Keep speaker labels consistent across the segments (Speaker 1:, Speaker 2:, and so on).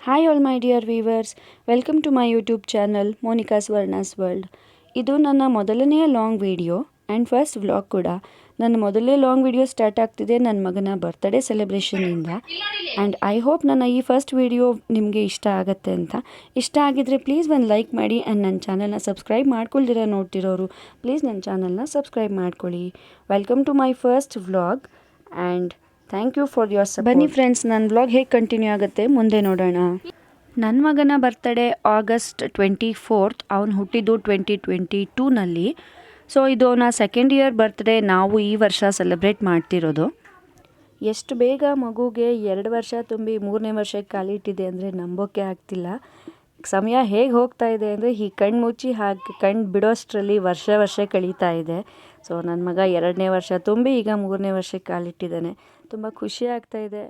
Speaker 1: Hi all my dear viewers, welcome to my YouTube channel Monica Swarna's World. ಇದು ನನ್ನ ಮೊದಲನೆಯ long video and first vlog ಕೂಡ. ನನ್ನ ಮೊದಲನೇ ಲಾಂಗ್ ವಿಡಿಯೋ ಸ್ಟಾರ್ಟ್ ಆಗ್ತಿದೆ ನನ್ನ ಮಗನ ಬರ್ತ್ಡೇ ಸೆಲೆಬ್ರೇಷನಿಂದ. ಆ್ಯಂಡ್ ಐ ಹೋಪ್ ನನ್ನ ಈ ಫಸ್ಟ್ ವಿಡಿಯೋ ನಿಮಗೆ ಇಷ್ಟ ಆಗುತ್ತೆ ಅಂತ. ಇಷ್ಟ ಆಗಿದ್ರೆ ಪ್ಲೀಸ್ ಒಂದು ಲೈಕ್ ಮಾಡಿ ಆ್ಯಂಡ್ ನನ್ನ ಚಾನಲ್ನ ಸಬ್ಸ್ಕ್ರೈಬ್ ಮಾಡ್ಕೊಳ್ದಿರ ನೋಡ್ತಿರೋರು ಪ್ಲೀಸ್ ನನ್ನ ಚಾನಲ್ನ ಸಬ್ಸ್ಕ್ರೈಬ್ ಮಾಡ್ಕೊಳ್ಳಿ. Welcome to my first vlog and thank you for your support. ಬನ್ನಿ ಫ್ರೆಂಡ್ಸ್, ನನ್ನ ವ್ಲಾಗ್ ಹೇಗೆ ಕಂಟಿನ್ಯೂ ಆಗುತ್ತೆ ಮುಂದೆ ನೋಡೋಣ. ನನ್ನ ಮಗನ ಬರ್ತ್ಡೇ August 24th, ಅವನು ಹುಟ್ಟಿದ್ದು 2022ನಲ್ಲಿ. ಸೊ ಇದು ಅವನ ಸೆಕೆಂಡ್ ಇಯರ್ ಬರ್ತ್ಡೇ ನಾವು ಈ ವರ್ಷ ಸೆಲೆಬ್ರೇಟ್ ಮಾಡ್ತಿರೋದು. ಎಷ್ಟು ಬೇಗ ಮಗುಗೆ 2 ವರ್ಷ ತುಂಬಿ 3ನೇ ವರ್ಷಕ್ಕೆ ಕಾಲಿಟ್ಟಿದೆ ಅಂದರೆ ನಂಬೋಕೆ ಆಗ್ತಿಲ್ಲ. ಸಮಯ ಹೇಗೆ ಹೋಗ್ತಾ ಇದೆ ಅಂದರೆ ಈ ಕಣ್ಣು ಮುಚ್ಚಿ ಹಾಗೆ ಕಣ್ಣು ಬಿಡೋಷ್ಟರಲ್ಲಿ ವರ್ಷ ಕಳೀತಾ ಇದೆ. ಸೊ ನನ್ನ ಮಗ 2ನೇ ವರ್ಷ ತುಂಬಿ ಈಗ 3ನೇ ವರ್ಷಕ್ಕೆ ಕಾಲಿಟ್ಟಿದ್ದಾನೆ. ತುಂಬ ಖುಷಿ ಆಗ್ತಾ ಇದೆ.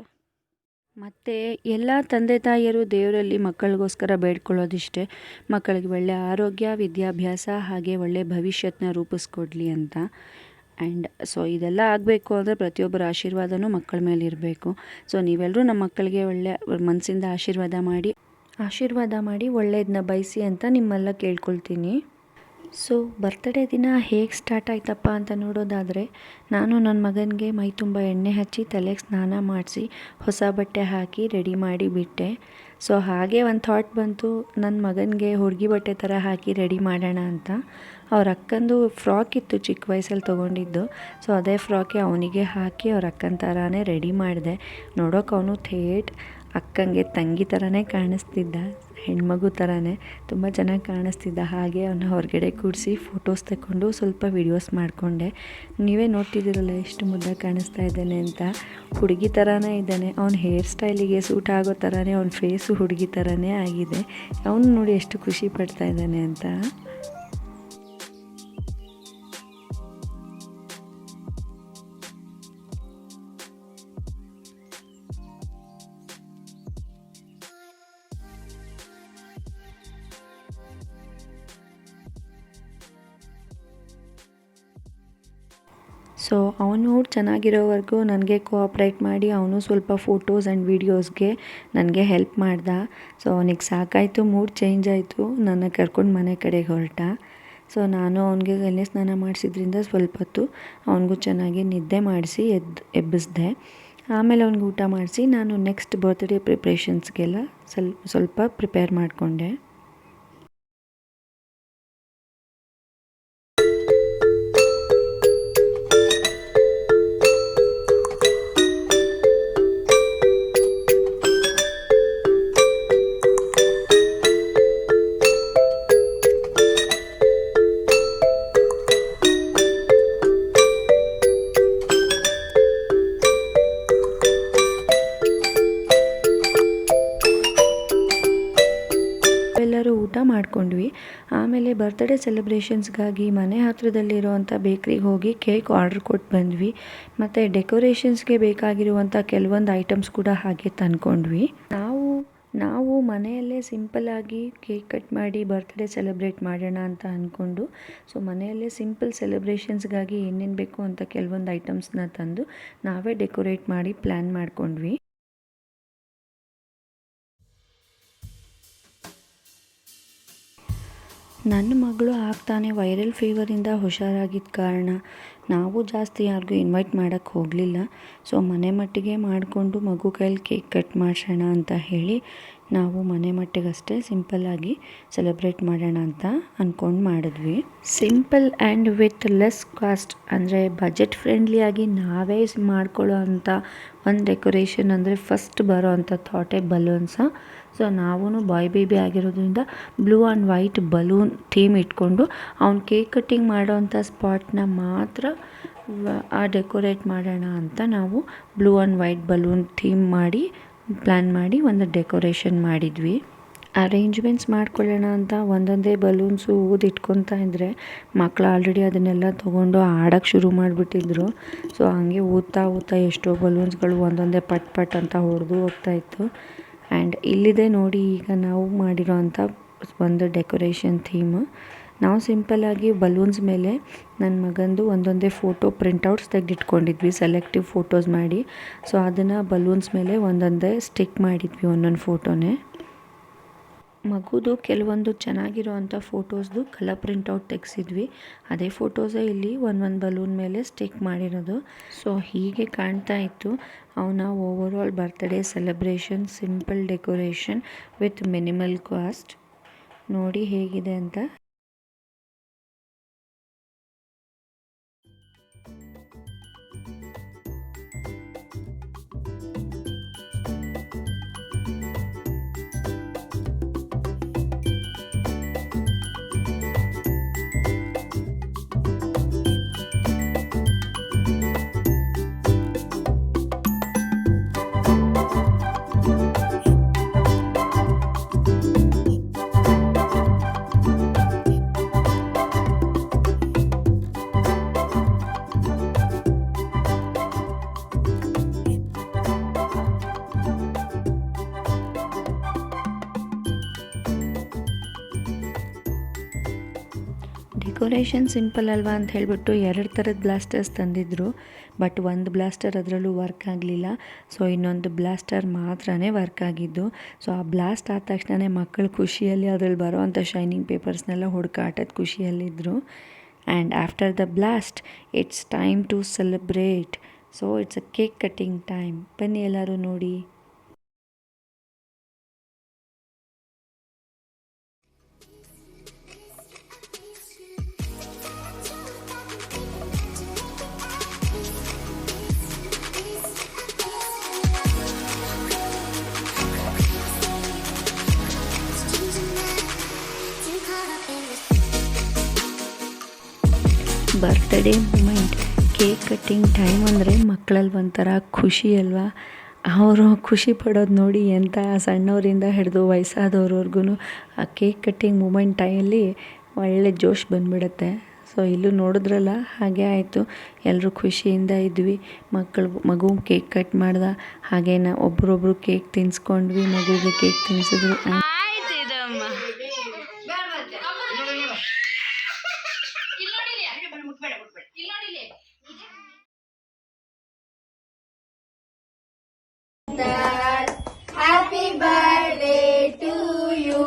Speaker 1: ಮತ್ತು ಎಲ್ಲ ತಂದೆ ತಾಯಿಯರು ದೇವರಲ್ಲಿ ಮಕ್ಕಳಿಗೋಸ್ಕರ ಬೇಡ್ಕೊಳ್ಳೋದಿಷ್ಟೇ, ಮಕ್ಕಳಿಗೆ ಒಳ್ಳೆಯ ಆರೋಗ್ಯ, ವಿದ್ಯಾಭ್ಯಾಸ ಹಾಗೆ ಒಳ್ಳೆಯ ಭವಿಷ್ಯತನ್ನ ರೂಪಿಸ್ಕೊಡ್ಲಿ ಅಂತ. ಆ್ಯಂಡ್ ಸೊ ಇದೆಲ್ಲ ಆಗಬೇಕು ಅಂದರೆ ಪ್ರತಿಯೊಬ್ಬರ ಆಶೀರ್ವಾದನೂ ಮಕ್ಕಳ ಮೇಲೆ ಇರಬೇಕು. ಸೊ ನೀವೆಲ್ಲರೂ ನಮ್ಮ ಮಕ್ಕಳಿಗೆ ಒಳ್ಳೆಯ ಮನಸ್ಸಿಂದ ಆಶೀರ್ವಾದ ಮಾಡಿ ಒಳ್ಳೆಯದನ್ನ ಬಯಸಿ ಅಂತ ನಿಮ್ಮೆಲ್ಲ ಕೇಳ್ಕೊಳ್ತೀನಿ. ಸೊ ಬರ್ತ್ಡೇ ದಿನ ಹೇಗೆ ಸ್ಟಾರ್ಟ್ ಆಯ್ತಪ್ಪ ಅಂತ ನೋಡೋದಾದರೆ, ನಾನು ನನ್ನ ಮಗನಿಗೆ ಮೈ ತುಂಬ ಎಣ್ಣೆ ಹಚ್ಚಿ ತಲೆಗೆ ಸ್ನಾನ ಮಾಡಿಸಿ ಹೊಸ ಬಟ್ಟೆ ಹಾಕಿ ರೆಡಿ ಮಾಡಿ ಬಿಟ್ಟೆ. ಸೊ ಹಾಗೆ ಒಂದು ಥಾಟ್ ಬಂತು, ನನ್ನ ಮಗನಿಗೆ ಹುಡುಗಿ ಬಟ್ಟೆ ಥರ ಹಾಕಿ ರೆಡಿ ಮಾಡೋಣ ಅಂತ. ಅವ್ರ ಅಕ್ಕಂದು ಫ್ರಾಕ್ ಇತ್ತು ಚಿಕ್ಕ ವಯಸ್ಸಲ್ಲಿ ತೊಗೊಂಡಿದ್ದು. ಸೊ ಅದೇ ಫ್ರಾಕೆ ಅವನಿಗೆ ಹಾಕಿ ಅವ್ರ ಅಕ್ಕನ ಥರನೇ ರೆಡಿ ಮಾಡಿದೆ. ನೋಡೋಕೆ ಅವನು ಥೇಟ್ ಅಕ್ಕಂಗೆ ತಂಗಿ ಥರನೇ ಕಾಣಿಸ್ತಿದ್ದ, ಹೆಣ್ಮಗು ಥರನೇ ತುಂಬ ಚೆನ್ನಾಗಿ ಕಾಣಿಸ್ತಿದ್ದ. ಹಾಗೆ ಅವನ್ನ ಹೊರಗಡೆ ಕೂಡಿಸಿ ಫೋಟೋಸ್ ತಗೊಂಡು ಸ್ವಲ್ಪ ವೀಡಿಯೋಸ್ ಮಾಡಿಕೊಂಡೆ. ನೀವೇ ನೋಡ್ತಿದ್ದೀರಲ್ಲ ಎಷ್ಟು ಮುದ್ದಾಗಿ ಕಾಣಿಸ್ತಾ ಇದ್ದಾನೆ ಅಂತ. ಹುಡುಗಿ ಥರನೇ ಇದ್ದಾನೆ. ಅವ್ನ ಹೇರ್ ಸ್ಟೈಲಿಗೆ ಸೂಟ್ ಆಗೋ ಥರನೇ ಅವ್ನ ಫೇಸು ಹುಡುಗಿ ಥರನೇ ಆಗಿದೆ. ಅವನು ನೋಡಿ ಎಷ್ಟು ಖುಷಿ ಪಡ್ತಾ ಇದ್ದಾನೆ ಅಂತ. ಸೊ ಅವನು ಚೆನ್ನಾಗಿರೋವರೆಗೂ ನನಗೆ ಕೋಆಪ್ರೇಟ್ ಮಾಡಿ ಅವನು ಸ್ವಲ್ಪ ಫೋಟೋಸ್ ಆ್ಯಂಡ್ ವೀಡಿಯೋಸ್ಗೆ ನನಗೆ ಹೆಲ್ಪ್ ಮಾಡ್ದ. ಸೊ ಅವನಿಗೆ ಸಾಕಾಯಿತು, ಮೂಡ್ ಚೇಂಜ್ ಆಯಿತು, ನನ್ನ ಕರ್ಕೊಂಡು ಮನೆ ಕಡೆಗೆ ಹೊರಟ. ಸೊ ನಾನು ಅವನಿಗೆ ಎಣ್ಣೆ ಸ್ನಾನ ಮಾಡಿಸಿದ್ರಿಂದ ಸ್ವಲ್ಪ ಹೊತ್ತು ಅವನಿಗೂ ಚೆನ್ನಾಗಿ ನಿದ್ದೆ ಮಾಡಿಸಿ ಎಬ್ಬಿಸಿದೆ. ಆಮೇಲೆ ಅವ್ನಿಗೆ ಊಟ ಮಾಡಿಸಿ ನಾನು ನೆಕ್ಸ್ಟ್ ಬರ್ತ್ಡೇ ಪ್ರಿಪ್ರೇಷನ್ಸ್ಗೆಲ್ಲ ಸ್ವಲ್ಪ ಪ್ರಿಪೇರ್ ಮಾಡಿಕೊಂಡೆ. ಎಲ್ಲರೂ ಊಟ ಮಾಡ್ಕೊಂಡ್ವಿ. ಆಮೇಲೆ ಬರ್ತ್ಡೇ ಸೆಲೆಬ್ರೇಷನ್ಸ್ಗಾಗಿ ಮನೆ ಹತ್ರದಲ್ಲಿರುವಂಥ ಬೇಕ್ರಿಗೆ ಹೋಗಿ ಕೇಕ್ ಆರ್ಡ್ರ್ ಕೊಟ್ಟು ಬಂದ್ವಿ. ಮತ್ತು ಡೆಕೋರೇಷನ್ಸ್ಗೆ ಬೇಕಾಗಿರುವಂಥ ಕೆಲವೊಂದು ಐಟಮ್ಸ್ ಕೂಡ ಹಾಗೆ ತಂದ್ಕೊಂಡ್ವಿ. ನಾವು ಮನೆಯಲ್ಲೇ ಸಿಂಪಲ್ಲಾಗಿ ಕೇಕ್ ಕಟ್ ಮಾಡಿ ಬರ್ತ್ಡೇ ಸೆಲೆಬ್ರೇಟ್ ಮಾಡೋಣ ಅಂತ ಅಂದ್ಕೊಂಡು, ಸೊ ಮನೆಯಲ್ಲೇ ಸಿಂಪಲ್ ಸೆಲೆಬ್ರೇಷನ್ಸ್ಗಾಗಿ ಏನೇನು ಬೇಕು ಅಂತ ಕೆಲವೊಂದು ಐಟಮ್ಸ್ನ ತಂದು ನಾವೇ ಡೆಕೋರೇಟ್ ಮಾಡಿ ಪ್ಲ್ಯಾನ್ ಮಾಡ್ಕೊಂಡ್ವಿ. ನನ್ನ ಮಗಳು ಆಗ್ತಾನೆ ವೈರಲ್ ಫೀವರಿಂದ ಹುಷಾರಾಗಿದ್ದ ಕಾರಣ ನಾವು ಜಾಸ್ತಿ ಯಾರಿಗೂ ಇನ್ವೈಟ್ ಮಾಡೋಕ್ಕೆ ಹೋಗಲಿಲ್ಲ. ಸೊ ಮನೆ ಮಟ್ಟಿಗೆ ಮಾಡಿಕೊಂಡು ಮಗು ಕೈಲಿ ಕೇಕ್ ಕಟ್ ಮಾಡಿಸೋಣ ಅಂತ ಹೇಳಿ ನಾವು ಮನೆ ಮಟ್ಟಿಗಷ್ಟೇ ಸಿಂಪಲ್ಲಾಗಿ ಸೆಲೆಬ್ರೇಟ್ ಮಾಡೋಣ ಅಂತ ಅಂದ್ಕೊಂಡು ಮಾಡಿದ್ವಿ. Simple and with less cost ಅಂದರೆ ಬಜೆಟ್ ಫ್ರೆಂಡ್ಲಿಯಾಗಿ ನಾವೇ ಮಾಡ್ಕೊಳ್ಳೋ ಅಂಥ ಒಂದು ಡೆಕೋರೇಷನ್ ಅಂದರೆ ಫಸ್ಟ್ ಬರೋ ಅಂಥ ಥಾಟೇ ಬಲೂನ್ಸ. ಸೊ ನಾವೂ ಬಾಯ್ ಬೇಬಿ ಆಗಿರೋದ್ರಿಂದ blue and white balloon theme ಇಟ್ಕೊಂಡು ಅವ್ನು ಕೇಕ್ ಕಟ್ಟಿಂಗ್ ಮಾಡೋವಂಥ ಸ್ಪಾಟ್ನ ಮಾತ್ರ ಡೆಕೋರೇಟ್ ಮಾಡೋಣ ಅಂತ ನಾವು blue and white balloon theme ಮಾಡಿ ಪ್ಲ್ಯಾನ್ ಮಾಡಿ ಒಂದು ಡೆಕೋರೇಷನ್ ಮಾಡಿದ್ವಿ. ಅರೇಂಜ್ಮೆಂಟ್ಸ್ ಮಾಡ್ಕೊಳ್ಳೋಣ ಅಂತ ಒಂದೊಂದೇ ಬಲೂನ್ಸು ಊದಿಟ್ಕೊತಾ ಇದ್ದರೆ ಮಕ್ಕಳು ಆಲ್ರೆಡಿ ಅದನ್ನೆಲ್ಲ ತೊಗೊಂಡು ಆಡೋಕ್ಕೆ ಶುರು ಮಾಡಿಬಿಟ್ಟಿದ್ರು. ಸೊ ಹಂಗೆ ಊದ್ತಾ ಎಷ್ಟೋ ಬಲೂನ್ಸ್ಗಳು ಒಂದೊಂದೇ ಪಟ್ ಅಂತ ಹೊಡೆದು ಹೋಗ್ತಾಯಿತ್ತು. ಆ್ಯಂಡ್ ಇಲ್ಲಿದೆ ನೋಡಿ ಈಗ ನಾವು ಮಾಡಿರೋ ಅಂಥ ಒಂದು ಡೆಕೋರೇಷನ್ ಥೀಮು. ನಾವು ಸಿಂಪಲ್ಲಾಗಿ ಬಲೂನ್ಸ್ ಮೇಲೆ ನನ್ನ ಮಗಂದು ಒಂದೊಂದೇ ಫೋಟೋ ಪ್ರಿಂಟೌಟ್ಸ್ ತೆಗೆದಿಟ್ಕೊಂಡಿದ್ವಿ ಸೆಲೆಕ್ಟಿವ್ ಫೋಟೋಸ್ ಮಾಡಿ. ಸೊ ಅದನ್ನು ಬಲೂನ್ಸ್ ಮೇಲೆ ಒಂದೊಂದೇ ಸ್ಟಿಕ್ ಮಾಡಿದ್ವಿ ಒಂದೊಂದು ಫೋಟೋನೇ. ಮಗುದು ಕೆಲವೊಂದು ಚೆನ್ನಾಗಿರೋವಂಥ ಫೋಟೋಸ್ದು ಕಲರ್ ಪ್ರಿಂಟೌಟ್ ತೆಗೆಸಿದ್ವಿ. ಅದೇ ಫೋಟೋಸೇ ಇಲ್ಲಿ ಒಂದು ಬಲೂನ್ ಮೇಲೆ ಸ್ಟಿಕ್ ಮಾಡಿರೋದು. ಸೊ ಹೀಗೆ ಕಾಣ್ತಾ ಇತ್ತು ಅವನ over all birthday celebration. Simple decoration with minimal cost. ನೋಡಿ ಹೇಗಿದೆ ಅಂತ. ಡೆಕೋರೇಷನ್ ಸಿಂಪಲ್ ಅಲ್ವಾ ಅಂತ ಹೇಳಿಬಿಟ್ಟು 2 ಥರದ ಬ್ಲಾಸ್ಟರ್ಸ್ ತಂದಿದ್ದರು. ಬಟ್ ಒಂದು ಬ್ಲಾಸ್ಟರ್ ಅದರಲ್ಲೂ ವರ್ಕ್ ಆಗಲಿಲ್ಲ. ಸೊ ಇನ್ನೊಂದು ಬ್ಲಾಸ್ಟರ್ ಮಾತ್ರನೇ ವರ್ಕ್ ಆಗಿದ್ದು. ಸೊ ಆ ಬ್ಲಾಸ್ಟ್ ಆದ ತಕ್ಷಣ ಮಕ್ಕಳು ಖುಷಿಯಲ್ಲಿ ಅದರಲ್ಲಿ ಬರೋವಂಥ ಶೈನಿಂಗ್ ಪೇಪರ್ಸ್ನೆಲ್ಲ ಹುಡುಕಾಟದ ಖುಷಿಯಲ್ಲಿದ್ದರು. And after the blast it's time to celebrate. So it's a cake cutting time. ಬನ್ನಿ ಎಲ್ಲರೂ ನೋಡಿ. Birthday moment, cake cutting time ಅಂದರೆ ಮಕ್ಕಳಲ್ಲಿ ಒಂಥರ ಖುಷಿ ಅಲ್ವಾ. ಅವರು ಖುಷಿ ಪಡೋದು ನೋಡಿ ಎಂಥ ಸಣ್ಣವರಿಂದ ಹಿಡಿದು ವಯಸ್ಸಾದವ್ರವ್ರಿಗೂ ಆ ಕೇಕ್ ಕಟ್ಟಿಂಗ್ ಮೂಮೆಂಟ್ ಟೈಮಲ್ಲಿ ಒಳ್ಳೆ ಜೋಶ್ ಬಂದುಬಿಡುತ್ತೆ. ಸೊ ಇಲ್ಲೂ ನೋಡಿದ್ರಲ್ಲ ಹಾಗೆ ಆಯಿತು. ಎಲ್ಲರೂ ಖುಷಿಯಿಂದ ಇದ್ವಿ. ಮಗು ಕೇಕ್ ಕಟ್ ಮಾಡ್ದ. ಹಾಗೆ ಒಬ್ರೊಬ್ರು ಕೇಕ್ ತಿನ್ಸ್ಕೊಂಡ್ವಿ. ಮಗುಗೆ ಕೇಕ್ ತಿನ್ಸಿದ್ರು.
Speaker 2: Happy birthday to you.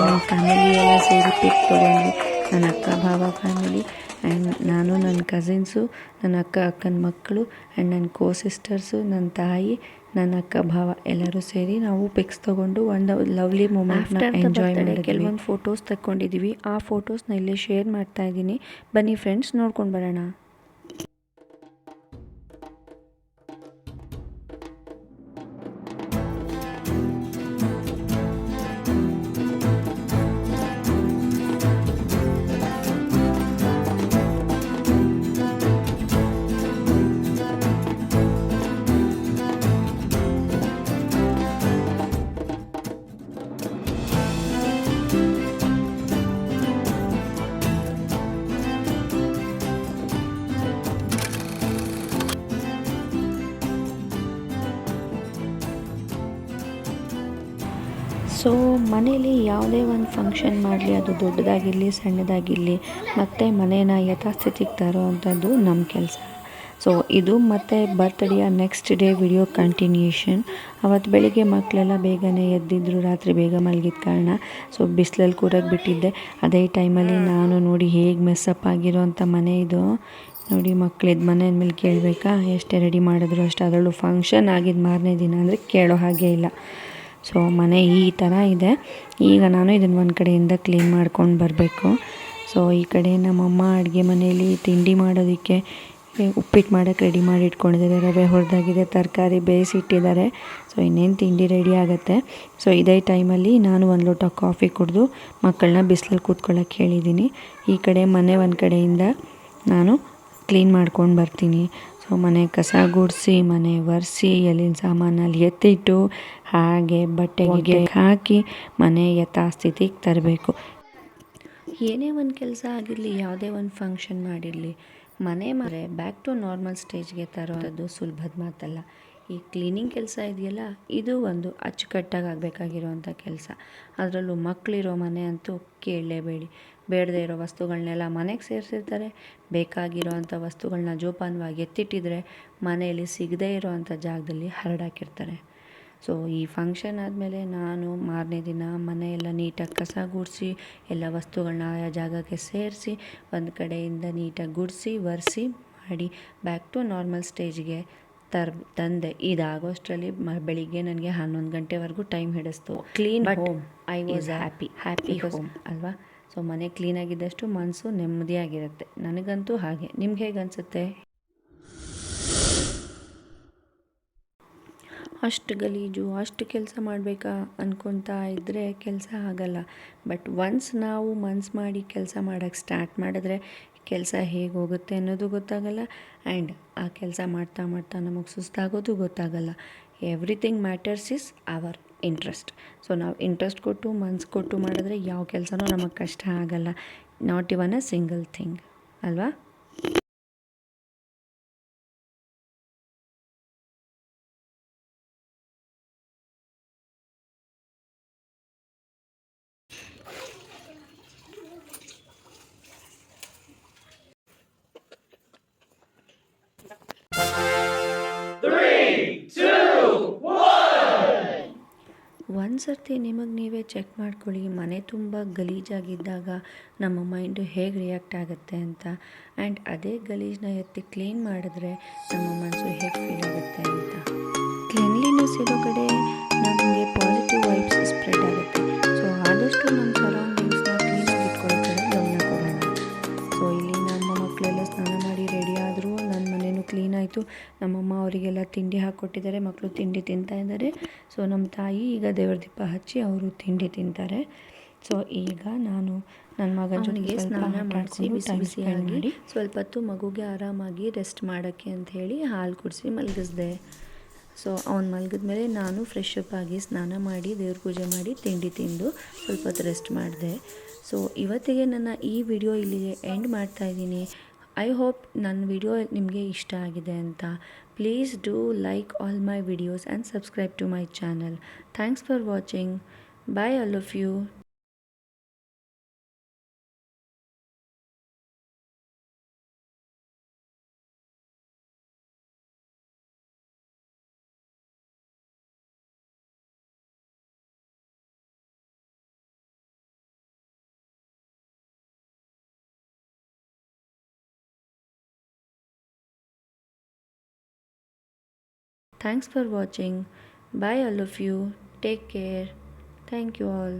Speaker 1: ನಮ್ಮ ಫ್ಯಾಮಿಲಿ ಎಲ್ಲ ಸೇರಿ ಪಿಕ್ ತೊಗೊಂಡ್ವಿ. ನನ್ನ ಅಕ್ಕ ಭಾವ ಫ್ಯಾಮಿಲಿ ಆ್ಯಂಡ್ ನಾನು, ನನ್ನ ಕಸಿನ್ಸು, ನನ್ನ ಅಕ್ಕನ ಮಕ್ಕಳು ಆ್ಯಂಡ್ ನನ್ನ ಸಿಸ್ಟರ್ಸು, ನನ್ನ ತಾಯಿ, ನನ್ನ ಅಕ್ಕ ಭಾವ ಎಲ್ಲರೂ ಸೇರಿ ನಾವು ಪಿಕ್ಸ್ ತೊಗೊಂಡು ಒಂದು ಲವ್ಲಿ ಮೂಮೆಂಟ್ನ ಎಂಜಾಯ್ ಮಾಡಿ ಕೆಲವೊಂದು ಫೋಟೋಸ್ ತಗೊಂಡಿದ್ದೀವಿ. ಆ ಫೋಟೋಸ್ನ ಇಲ್ಲೇ ಶೇರ್ ಮಾಡ್ತಾ ಇದ್ದೀನಿ. ಬನ್ನಿ ಫ್ರೆಂಡ್ಸ್, ನೋಡ್ಕೊಂಡು ಬರೋಣ. ಸೊ ಮನೇಲಿ ಯಾವುದೇ ಒಂದು ಫಂಕ್ಷನ್ ಮಾಡಲಿ, ಅದು ದೊಡ್ಡದಾಗಿರಲಿ ಸಣ್ಣದಾಗಿರಲಿ, ಮತ್ತು ಮನೇನ ಯಥಾಸ್ಥಿತಿಗೆ ತರೋ ಅಂಥದ್ದು ನಮ್ಮ ಕೆಲಸ. ಸೊ ಇದು ಮತ್ತು ಬರ್ತ್ಡೇಯ ನೆಕ್ಸ್ಟ್ ಡೇ ವಿಡಿಯೋ ಕಂಟಿನ್ಯೂಷನ್. ಅವತ್ತು ಬೆಳಿಗ್ಗೆ ಮಕ್ಕಳೆಲ್ಲ ಬೇಗನೆ ಎದ್ದಿದ್ರು, ರಾತ್ರಿ ಬೇಗ ಮಲಗಿದ ಕಾರಣ. ಸೊ ಬಿಸಿಲಲ್ಲಿ ಕೂರಕ್ಕೆ ಬಿಟ್ಟಿದ್ದೆ. ಅದೇ ಟೈಮಲ್ಲಿ ನಾನು ನೋಡಿ ಹೇಗೆ ಮೆಸ್ಸಪ್ ಆಗಿರೋ ಅಂಥ ಮನೆ ಇದು ನೋಡಿ. ಮಕ್ಕಳಿದ್ದು ಮನೆ ಮೇಲೆ ಕೇಳಬೇಕಾ, ಎಷ್ಟೇ ರೆಡಿ ಮಾಡಿದ್ರು ಅಷ್ಟು. ಅದರಲ್ಲೂ ಫಂಕ್ಷನ್ ಆಗಿದ್ದು ಮಾರನೇ ದಿನ ಅಂದರೆ ಕೇಳೋ ಹಾಗೆ ಇಲ್ಲ. ಸೊ ಮನೆ ಈ ಥರ ಇದೆ. ಈಗ ನಾನು ಇದನ್ನು ಒಂದು ಕಡೆಯಿಂದ ಕ್ಲೀನ್ ಮಾಡ್ಕೊಂಡು ಬರಬೇಕು. ಸೊ ಈ ಕಡೆ ನಮ್ಮಮ್ಮ ಅಡುಗೆ ಮನೆಯಲ್ಲಿ ತಿಂಡಿ ಮಾಡೋದಕ್ಕೆ ಉಪ್ಪಿಟ್ಟು ಮಾಡೋಕ್ಕೆ ರೆಡಿ ಮಾಡಿ ಇಟ್ಕೊಂಡಿದ್ದಾರೆ. ರವೆ ಹುರಿದಾಗಿದೆ, ತರಕಾರಿ ಬೇಯಿಸಿಟ್ಟಿದ್ದಾರೆ. ಸೊ ಇನ್ನೇನು ತಿಂಡಿ ರೆಡಿ ಆಗುತ್ತೆ. ಸೊ ಇದೇ ಟೈಮಲ್ಲಿ ನಾನು ಒಂದು ಲೋಟ ಕಾಫಿ ಕುಡಿದು ಮಕ್ಕಳನ್ನ ಬಿಸಿಲಲ್ಲಿ ಕೂತ್ಕೊಳ್ಳೋಕ್ಕೆ ಹೇಳಿದ್ದೀನಿ. ಈ ಕಡೆ ಮನೆ ಒಂದು ಕಡೆಯಿಂದ ನಾನು ಕ್ಲೀನ್ ಮಾಡ್ಕೊಂಡು ಬರ್ತೀನಿ. ಸೊ ಮನೆ ಕಸ ಗುಡಿಸಿ, ಮನೆ ಒರೆಸಿ, ಎಲ್ಲಿನ ಸಾಮಾನಲ್ಲಿ ಎತ್ತಿಟ್ಟು, ಹಾಗೆ ಬಟ್ಟೆಗೆ ಹಾಕಿ ಮನೆ ಯಥಾಸ್ಥಿತಿಗೆ ತರಬೇಕು. ಏನೇ ಒಂದು ಕೆಲಸ ಆಗಿರಲಿ, ಯಾವುದೇ ಒಂದು ಫಂಕ್ಷನ್ ಮಾಡಿರಲಿ, ಮನೆ ಬ್ಯಾಕ್ ಟು ನಾರ್ಮಲ್ ಸ್ಟೇಜ್ಗೆ ತರೋದು ಸುಲಭದ ಮಾತಲ್ಲ. ಈ ಕ್ಲೀನಿಂಗ್ ಕೆಲಸ ಇದೆಯಲ್ಲ, ಇದು ಒಂದು ಅಚ್ಚುಕಟ್ಟಾಗಿ ಆಗಬೇಕಾಗಿರೋವಂಥ ಕೆಲಸ. ಅದರಲ್ಲೂ ಮಕ್ಕಳಿರೋ ಮನೆ ಅಂತೂ ಕೇಳಲೇಬೇಡಿ. ಬೇಡದೇ ಇರೋ ವಸ್ತುಗಳನ್ನೆಲ್ಲ ಮನೆಗೆ ಸೇರಿಸಿರ್ತಾರೆ. ಬೇಕಾಗಿರೋ ಅಂಥ ವಸ್ತುಗಳನ್ನ ಜೋಪಾನವಾಗಿ ಎತ್ತಿಟ್ಟಿದ್ರೆ ಮನೆಯಲ್ಲಿ ಸಿಗದೇ ಇರೋ ಅಂಥ ಜಾಗದಲ್ಲಿ ಹರಡಾಕಿರ್ತಾರೆ. ಸೊ ಈ ಫಂಕ್ಷನ್ ಆದಮೇಲೆ ನಾನು ಮಾರನೇ ದಿನ ಮನೆಯೆಲ್ಲ ನೀಟಾಗಿ ಕಸ ಗುಡಿಸಿ ಎಲ್ಲ ವಸ್ತುಗಳನ್ನ ಆಯಾ ಜಾಗಕ್ಕೆ ಸೇರಿಸಿ ಒಂದು ಕಡೆಯಿಂದ ನೀಟಾಗಿ ಗುಡಿಸಿ ಒರೆಸಿ ಮಾಡಿ ಬ್ಯಾಕ್ ಟು ನಾರ್ಮಲ್ ಸ್ಟೇಜ್ಗೆ ತಂದೆ. ಇದಾಗೋಷ್ಟರಲ್ಲಿ ಬೆಳಿಗ್ಗೆ ನನಗೆ 11 ಗಂಟೆವರೆಗೂ ಟೈಮ್ ಹಿಡಿಸ್ತು. Clean home I was happy home ಅಲ್ವಾ. ಸೊ ಮನೆ ಕ್ಲೀನಾಗಿದ್ದಷ್ಟು ಮನಸ್ಸು ನೆಮ್ಮದಿಯಾಗಿರುತ್ತೆ. ನನಗಂತೂ ಹಾಗೆ. ನಿಮ್ಗೆ ಹೇಗೆ ಅನಿಸುತ್ತೆ? ಅಷ್ಟು ಗಲೀಜು ಅಷ್ಟು ಕೆಲಸ ಮಾಡಬೇಕಾ ಅಂದ್ಕೊತಾ ಇದ್ದರೆ ಕೆಲಸ ಆಗಲ್ಲ. ಬಟ್ ಒನ್ಸ್ ನಾವು ಮನ್ಸು ಮಾಡಿ ಕೆಲಸ ಮಾಡೋಕ್ಕೆ ಸ್ಟಾರ್ಟ್ ಮಾಡಿದ್ರೆ ಕೆಲಸ ಹೇಗೆ ಹೋಗುತ್ತೆ ಅನ್ನೋದು ಗೊತ್ತಾಗಲ್ಲ. ಆ್ಯಂಡ್ ಆ ಕೆಲಸ ಮಾಡ್ತಾ ಮಾಡ್ತಾ ನಮಗೆ ಸುಸ್ತಾಗೋದು ಗೊತ್ತಾಗಲ್ಲ. Everything matters is our interest. So ನಾವು ಇಂಟ್ರೆಸ್ಟ್ ಕೊಟ್ಟು ಮನ್ಸು ಕೊಟ್ಟು ಮಾಡಿದ್ರೆ ಯಾವ ಕೆಲಸನೂ ನಮಗೆ ಕಷ್ಟ ಆಗಲ್ಲ. Not even a single thing ಅಲ್ವಾ. ಒಂದು ಸರ್ತಿ ನಿಮಗೆ ನೀವೇ ಚೆಕ್ ಮಾಡ್ಕೊಳ್ಳಿ, ಮನೆ ತುಂಬ ಗಲೀಜಾಗಿದ್ದಾಗ ನಮ್ಮ ಮೈಂಡು ಹೇಗೆ ರಿಯಾಕ್ಟ್ ಆಗುತ್ತೆ ಅಂತ. ಆ್ಯಂಡ್ ಅದೇ ಗಲೀಜನ್ನ ಎತ್ತಿ ಕ್ಲೀನ್ ಮಾಡಿದ್ರೆ ನಮ್ಮ ಮನಸ್ಸು ಹೇಗೆ ಫೀಲ್ ಆಗುತ್ತೆ ಅಂತ. ಕ್ಲೀನ್ಲಿನೆಸ್ ಇರೋ ಕಡೆ ನಮಗೆ ಪಾಸಿಟಿವ್ ವೈಬ್ಸ್ ಸ್ಪ್ರೆಡ್ ಆಗುತ್ತೆ. ಸೊ ಆದಷ್ಟು ನಮ್ಮ ಸರೌಂಡಿಂಗ್ಸ್ನ ಕ್ಲೀನಾಗಿ ಇಟ್ಕೊಳ್ಳೋ ಕಡೆ ಗಮನ ಕೊಡೋಣ. ಸೊ ಇಲ್ಲಿ ನಮ್ಮ ಮಕ್ಕಳೆಲ್ಲ ಸ್ನಾನ ಮಾಡಿ ರೆಡಿ ಆದರೂ ನನ್ನ ಮನೇನೂ ಕ್ಲೀನ್ ಆಯಿತು. ನಮ್ಮಮ್ಮ ಅವರಿಗೆಲ್ಲ ತಿಂಡಿ ಹಾಕ್ಕೊಟ್ಟಿದ್ದಾರೆ, ಮಕ್ಕಳು ತಿಂಡಿ ತಿಂತಾ ಇದ್ದಾರೆ. ಸೊ ನಮ್ಮ ತಾಯಿ ಈಗ ದೇವ್ರ ದೀಪ ಹಚ್ಚಿ ಅವರು ತಿಂಡಿ ತಿಂತಾರೆ. ಸೊ ಈಗ ನಾನು ನನ್ನ ಮಗನ ಜೊತೆಗೆ ಸ್ನಾನ ಮಾಡಿಸಿ ಬಿಸಿ ಬಿಸಿಯಾಗಿ ಸ್ವಲ್ಪ ಹೊತ್ತು ಮಗುಗೆ ಆರಾಮಾಗಿ ರೆಸ್ಟ್ ಮಾಡೋಕ್ಕೆ ಅಂಥೇಳಿ ಹಾಲು ಕುಡಿಸಿ ಮಲಗಿಸ್ದೆ. ಸೊ ಅವ್ನು ಮಲಗಿದ್ಮೇಲೆ ನಾನು ಫ್ರೆಶ್ ಅಪ್ ಆಗಿ ಸ್ನಾನ ಮಾಡಿ ದೇವ್ರ ಪೂಜೆ ಮಾಡಿ ತಿಂಡಿ ತಿಂದು ಸ್ವಲ್ಪ ಹೊತ್ತು ರೆಸ್ಟ್ ಮಾಡಿದೆ. ಸೊ ಇವತ್ತಿಗೆ ನನ್ನ ಈ ವಿಡಿಯೋ ಇಲ್ಲಿಗೆ ಎಂಡ್ ಮಾಡ್ತಾಯಿದ್ದೀನಿ. ಐ ಹೋಪ್ ನನ್ನ ವಿಡಿಯೋ ನಿಮಗೆ ಇಷ್ಟ ಆಗಿದೆ ಅಂತ. Please do like all my videos and subscribe to my channel. Thanks for watching. Bye all of you. Thanks for watching. Bye all of you. Take care. Thank you all.